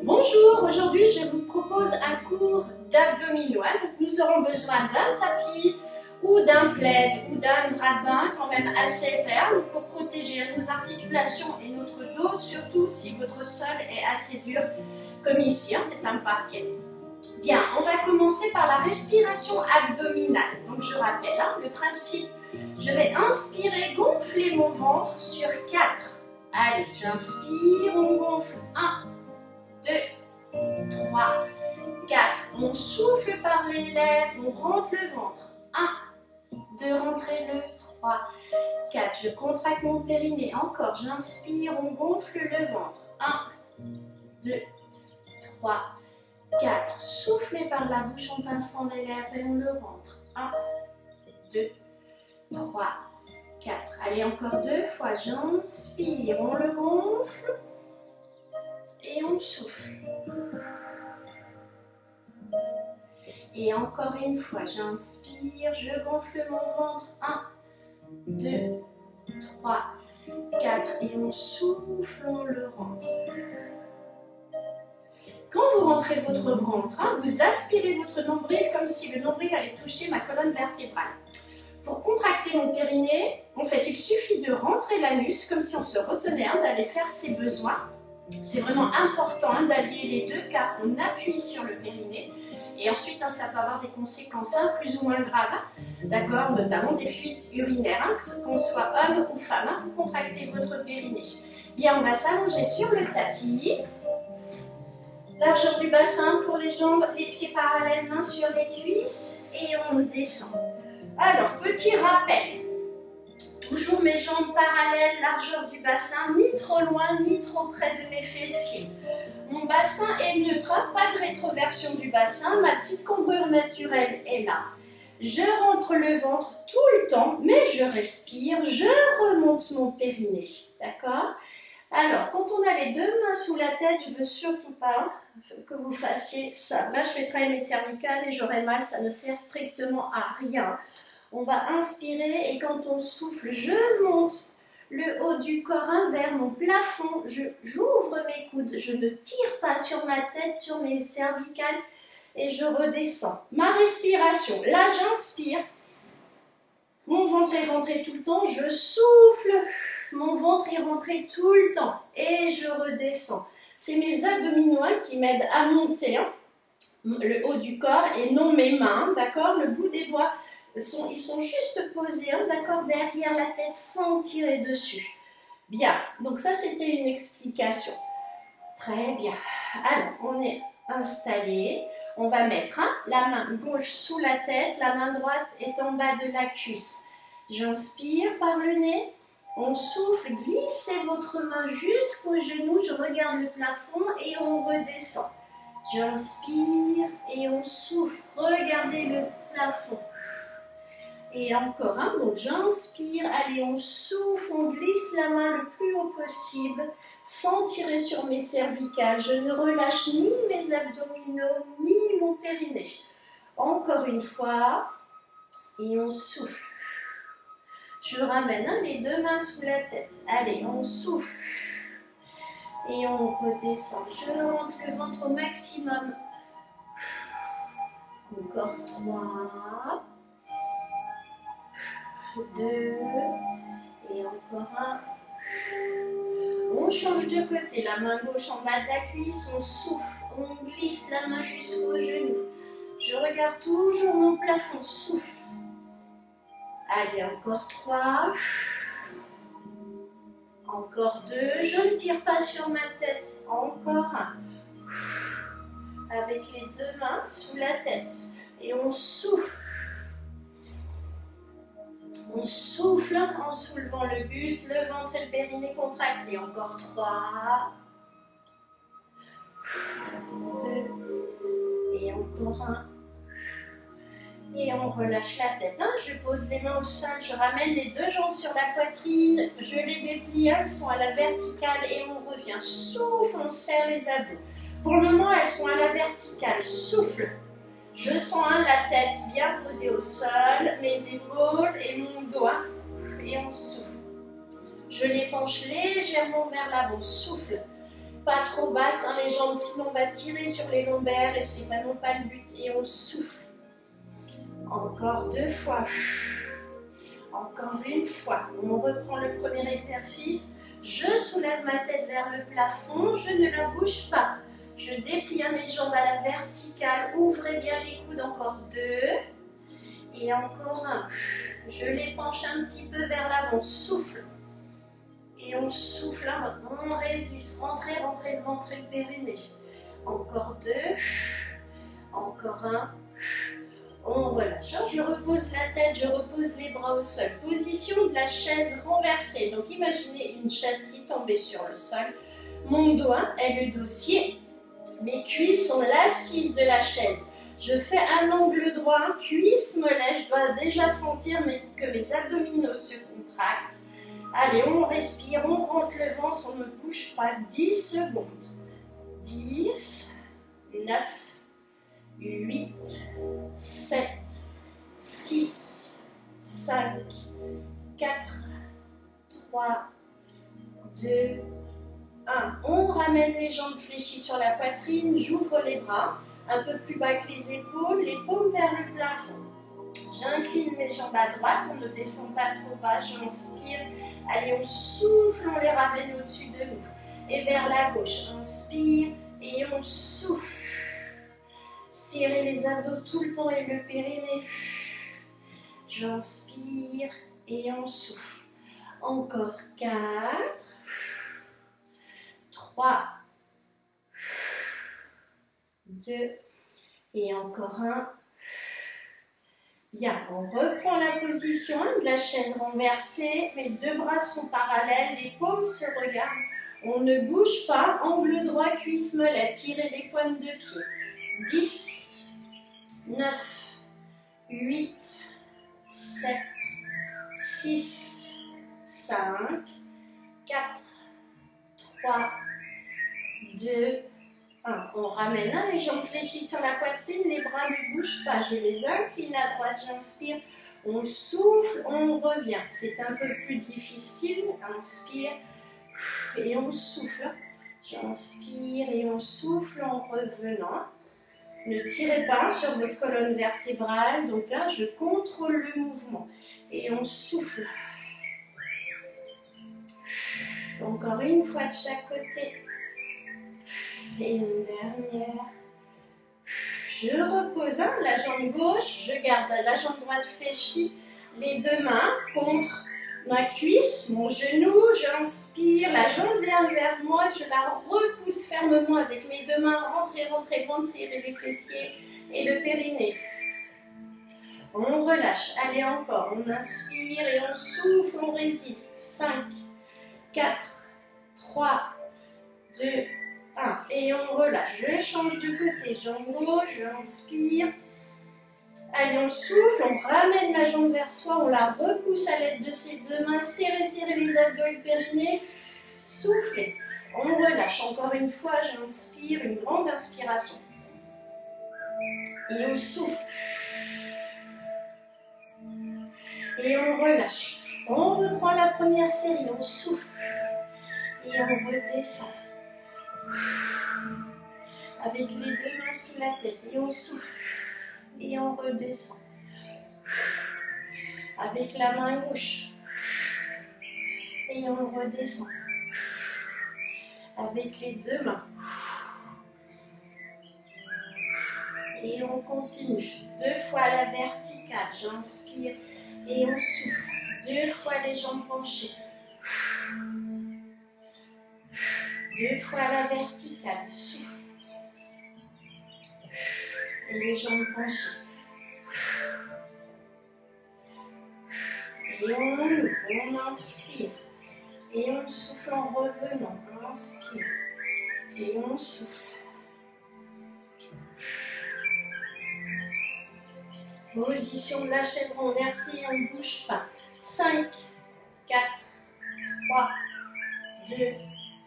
Bonjour, aujourd'hui je vous propose un cours d'abdominaux. Donc nous aurons besoin d'un tapis ou d'un plaid ou d'un drap de bain quand même assez épais pour protéger nos articulations et notre dos, surtout si votre sol est assez dur comme ici, c'est un parquet. Bien, on va commencer par la respiration abdominale. Donc je rappelle le principe, je vais inspirer, gonfler mon ventre sur 4. Allez, j'inspire, on gonfle 1, 2, 3, 4. On souffle par les lèvres, on rentre le ventre. 1, 2, rentrez le 3, 4. Je contracte mon périnée. Encore, j'inspire, on gonfle le ventre. 1, 2, 3, 4. Soufflez par la bouche en pinçant les lèvres et on le rentre. 1, 2, 3, 4. Allez, encore 2 fois. J'inspire, on le gonfle. Et on souffle. Et encore une fois, j'inspire, je gonfle mon ventre. 1, 2, 3, 4. Et on souffle, on le rentre. Quand vous rentrez votre ventre, vous aspirez votre nombril comme si le nombril allait toucher ma colonne vertébrale. Pour contracter mon périnée, en fait, il suffit de rentrer l'anus comme si on se retenait d'aller faire ses besoins. C'est vraiment important d'allier les deux car on appuie sur le périnée et ensuite ça peut avoir des conséquences plus ou moins graves, d'accord, notamment des fuites urinaires, que qu'on soit homme ou femme, vous contractez votre périnée. Bien, on va s'allonger sur le tapis, largeur du bassin pour les jambes, les pieds parallèles, mains sur les cuisses et on descend. Alors, petit rappel. Toujours mes jambes parallèles, largeur du bassin, ni trop loin, ni trop près de mes fessiers. Mon bassin est neutre, pas de rétroversion du bassin, ma petite cambrure naturelle est là. Je rentre le ventre tout le temps, mais je respire, je remonte mon périnée, d'accord? Alors, quand on a les deux mains sous la tête, je ne veux surtout pas que vous fassiez ça. Là, je vais travailler mes cervicales et j'aurai mal, ça ne sert strictement à rien. On va inspirer et quand on souffle, je monte le haut du corps vers mon plafond. J'ouvre mes coudes, je ne tire pas sur ma tête, sur mes cervicales et je redescends. Ma respiration, là j'inspire, mon ventre est rentré tout le temps, je souffle, mon ventre est rentré tout le temps et je redescends. C'est mes abdominaux qui m'aident à monter le haut du corps et non mes mains, d'accord? Le bout des doigts. Ils sont juste posés, d'accord, derrière la tête sans tirer dessus. Bien, donc ça c'était une explication. Très bien. Alors, on est installé. On va mettre la main gauche sous la tête, la main droite est en bas de la cuisse. J'inspire par le nez. On souffle, glissez votre main jusqu'au genou. Je regarde le plafond et on redescend. J'inspire et on souffle. Regardez le plafond. Et encore donc j'inspire, allez, on souffle, on glisse la main le plus haut possible, sans tirer sur mes cervicales. Je ne relâche ni mes abdominaux, ni mon périnée. Encore une fois, et on souffle. Je ramène les deux mains sous la tête. Allez, on souffle. Et on redescend. Je rentre le ventre au maximum. Encore 3. 2 et encore 1. On change de côté, la main gauche en bas de la cuisse, on souffle, on glisse la main jusqu'au genou. Je regarde toujours mon plafond, souffle. Allez, encore 3. Encore 2. Je ne tire pas sur ma tête. Encore 1. Avec les deux mains sous la tête. Et on souffle. On souffle en soulevant le buste, le ventre et le périnée contractés. Encore 3, 2, et encore 1. Et on relâche la tête. Je pose les mains au sol, je ramène les deux jambes sur la poitrine, je les déplie, elles sont à la verticale et on revient. Souffle, on serre les abdos. Pour le moment, elles sont à la verticale. Souffle. Je sens la tête bien posée au sol, mes épaules et mon doigt. Et on souffle. Je les penche légèrement vers l'avant. Souffle. Pas trop basse, hein, les jambes, sinon on va tirer sur les lombaires et c'est vraiment pas le but. Et on souffle. Encore 2 fois. Encore une fois. On reprend le premier exercice. Je soulève ma tête vers le plafond, je ne la bouge pas. Je déplie mes jambes à la verticale, ouvrez bien les coudes, encore 2. Et encore 1. Je les penche un petit peu vers l'avant, souffle. Et on souffle, on résiste, rentrez, rentrez le ventre et le périnée. Encore 2. Encore 1. On relâche. Je repose la tête, je repose les bras au sol. Position de la chaise renversée. Donc imaginez une chaise qui tombait sur le sol. Mon doigt est le dossier. Mes cuisses sont l'assise de la chaise. Je fais un angle droit, cuisse, mollet. Je dois déjà sentir que mes abdominaux se contractent. Allez, on respire, on rentre le ventre, on ne bouge pas. 10 secondes. 10, 9, 8, 7, 6, 5, 4, 3, 2, 1. On ramène les jambes fléchies sur la poitrine, j'ouvre les bras, un peu plus bas que les paumes vers le plafond. J'incline mes jambes à droite, on ne descend pas trop bas, j'inspire. Allez, on souffle, on les ramène au-dessus de nous. Et vers la gauche, inspire et on souffle. Serrez les abdos tout le temps et le périnée. J'inspire et on souffle. Encore 4, 3, 2 et encore 1. Bien, on reprend la position de la chaise renversée. Mes 2 bras sont parallèles, les paumes se regardent. On ne bouge pas, angle droit, cuisse, mollet. Tirez les pointes de pied. 10, 9, 8, 7, 6, 5, 4, 3, 2, 1. On ramène les jambes fléchies sur la poitrine, les bras ne bougent pas. Je les incline à droite, j'inspire. On souffle, on revient. C'est un peu plus difficile. Inspire et on souffle. J'inspire et on souffle en revenant. Ne tirez pas sur votre colonne vertébrale, donc je contrôle le mouvement. Et on souffle. Encore une fois de chaque côté. Et une dernière. Je repose la jambe gauche, je garde la jambe droite fléchie, les 2 mains contre ma cuisse, mon genou, j'inspire, la jambe vient vers moi, je la repousse fermement avec mes 2 mains, rentrez, rentrez, ventre, serrez les fessiers et le périnée. On relâche, allez encore, on inspire et on souffle, on résiste. 5, 4, 3, 2, 1. Et on relâche, je change de côté, jambe gauche, j'inspire. Allez, on souffle, on ramène la jambe vers soi, on la repousse à l'aide de ses 2 mains, serrez, serrez les abdos et le périnée, soufflez. On relâche, encore une fois, j'inspire, une grande inspiration. Et on souffle. Et on relâche. On reprend la première série, on souffle. Et on redescend. Avec les 2 mains sous la tête, et on souffle. Et on redescend. Avec la main gauche. Et on redescend. Avec les 2 mains. Et on continue. 2 fois à la verticale. J'inspire et on souffle. 2 fois les jambes penchées. 2 fois à la verticale. Souffle. Et les jambes penchées. Et on ouvre, on inspire. Et on souffle en revenant. On inspire. Et on souffle. Position de la chaise renversée, on ne bouge pas. 5, 4, 3, 2,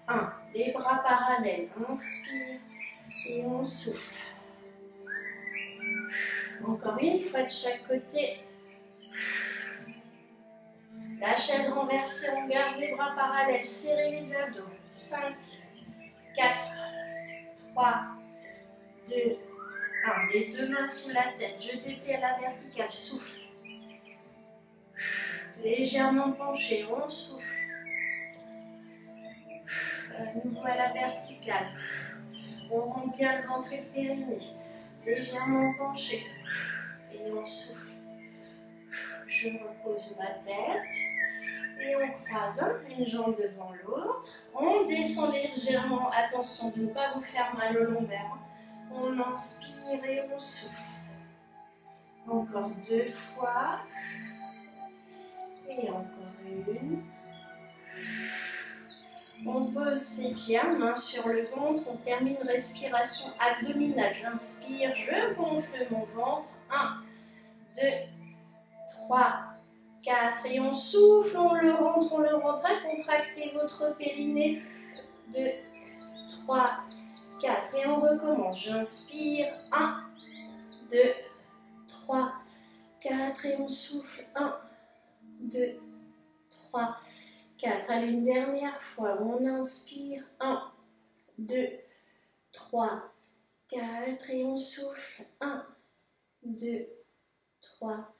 1. Les bras parallèles. Inspire et on souffle. Encore une fois de chaque côté. La chaise renversée, on garde les bras parallèles. Serrez les abdos. 5, 4, 3, 2, 1. Les deux mains sous la tête, je déplie à la verticale, souffle. Légèrement penché, on souffle. À nouveau à la verticale. On rend bien le ventre et le périnée. Légèrement penché. Et on souffle. Je repose ma tête. Et on croise une jambe devant l'autre. On descend légèrement. Attention de ne pas vous faire mal au lombaire. On inspire et on souffle. Encore 2 fois. Et encore une. On pose ses pieds, main sur le ventre. On termine respiration abdominale. J'inspire, je gonfle mon ventre. 1, 2, 3, 4. Et on souffle, on le rentre. Contractez votre périnée. 2, 3, 4. Et on recommence. J'inspire. 1, 2, 3, 4. Et on souffle. 1, 2, 3, 4. Allez, une dernière fois. On inspire. 1, 2, 3, 4. Et on souffle. 1, 2, 3,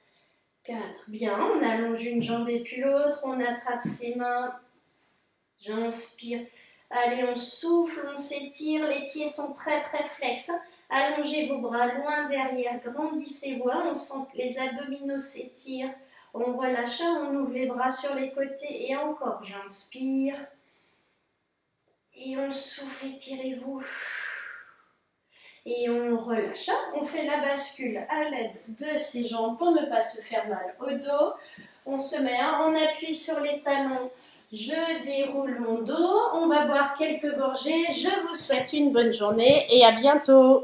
4. Bien, on allonge une jambe et puis l'autre. On attrape ses mains. J'inspire. Allez, on souffle, on s'étire. Les pieds sont très flex. Allongez vos bras loin derrière. Grandissez-vous. On sent que les abdominaux s'étirent. On relâche, on ouvre les bras sur les côtés et encore, j'inspire. Et on souffle, étirez-vous. Et on relâche, on fait la bascule à l'aide de ses jambes pour ne pas se faire mal au dos. On se met, on appuie sur les talons, je déroule mon dos. On va boire quelques gorgées. Je vous souhaite une bonne journée et à bientôt.